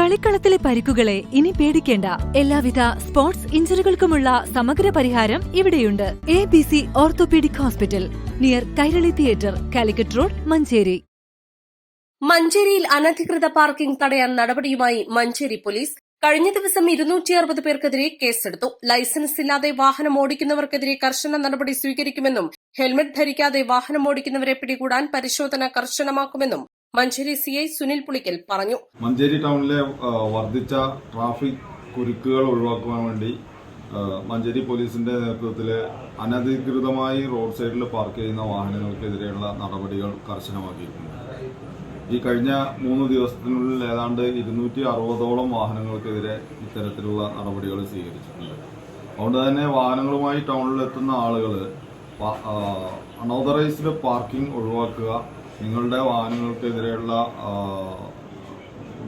കളിക്കളത്തിലെ പരിക്കുകളെ ഇനി പേടിക്കേണ്ട. എല്ലാവിധ സ്പോർട്സ് ഇഞ്ചുറികൾക്കുമുള്ള സമഗ്ര പരിഹാരം ഇവിടെയുണ്ട്. ABC orthopaedic hospital, near Kairali theatre, Calicut road, Manjeri. മഞ്ചേരിയിൽ അനധികൃത പാർക്കിംഗ് തടയാൻ നടപടിയുമായി മഞ്ചേരി പോലീസ്. കഴിഞ്ഞ ദിവസം 260 പേർക്കെതിരെ കേസെടുത്തു. ലൈസൻസ് ഇല്ലാതെ വാഹനം ഓടിക്കുന്നവർക്കെതിരെ കർശന നടപടി സ്വീകരിക്കുമെന്നും ഹെൽമറ്റ് ധരിക്കാതെ വാഹനം ഓടിക്കുന്നവരെ പിടികൂടാൻ പരിശോധന കർശനമാക്കുമെന്നും മഞ്ചേരി CI സുനിൽ പുളിക്കൽ പറഞ്ഞു. മഞ്ചേരി ടൗണിലെ വർദ്ധിച്ച ട്രാഫിക് കുരുക്കുകൾ ഒഴിവാക്കുവാൻ വേണ്ടി മഞ്ചേരി പോലീസിന്റെ നേതൃത്വത്തിൽ അനധികൃതമായി റോഡ് സൈഡിൽ പാർക്ക് ചെയ്യുന്ന വാഹനങ്ങൾക്കെതിരെയുള്ള നടപടികൾ കർശനമാക്കിയിട്ടുണ്ട്. ഈ കഴിഞ്ഞ 3 ദിവസത്തിനുള്ളിൽ ഏതാണ്ട് 260ഓളം വാഹനങ്ങൾക്കെതിരെ ഇത്തരത്തിലുള്ള നടപടികൾ സ്വീകരിച്ചിട്ടുണ്ട്. അതുകൊണ്ട് തന്നെ വാഹനങ്ങളുമായി ടൗണിലെത്തുന്ന ആളുകൾ അൺഓതറൈസ്ഡ് പാർക്കിംഗ് ഒഴിവാക്കുക, നിങ്ങളുടെ വാഹനങ്ങൾക്കെതിരെയുള്ള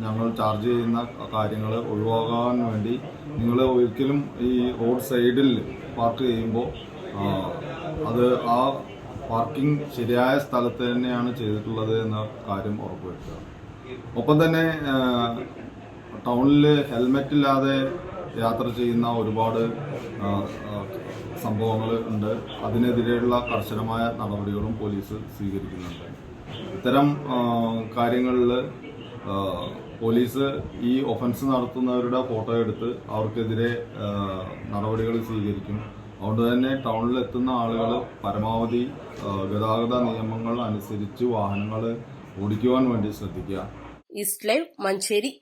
ഞങ്ങൾ ചാർജ് ചെയ്യുന്ന കാര്യങ്ങൾ ഒഴിവാക്കാൻ വേണ്ടി നിങ്ങൾ ഒരിക്കലും ഈ റോഡ് സൈഡിൽ പാർക്ക് ചെയ്യുമ്പോൾ അത് ആ പാർക്കിംഗ് ശരിയായ സ്ഥലത്ത് തന്നെയാണ് ചെയ്തിട്ടുള്ളത് എന്ന കാര്യം ഉറപ്പുവരുത്തുക. ഒപ്പം തന്നെ ടൗണിൽ ഹെൽമെറ്റ് ഇല്ലാതെ യാത്ര ചെയ്യുന്ന ഒരുപാട് സംഭവങ്ങൾ ഉണ്ട്. അതിനെതിരെയുള്ള കർശനമായ നടപടികളും പോലീസ് സ്വീകരിക്കുന്നുണ്ട്. ഇത്തരം കാര്യങ്ങളിൽ പോലീസ് ഈ ഒഫൻസ് നടത്തുന്നവരുടെ ഫോട്ടോ എടുത്ത് അവർക്കെതിരെ നടപടികൾ സ്വീകരിക്കും. അതുകൊണ്ട് തന്നെ ടൗണിലെത്തുന്ന ആളുകൾ പരമാവധി ഗതാഗത നിയമങ്ങൾ അനുസരിച്ച് വാഹനങ്ങൾ ഓടിക്കുവാൻ വേണ്ടി ശ്രദ്ധിക്കുക. East live, Manjeri.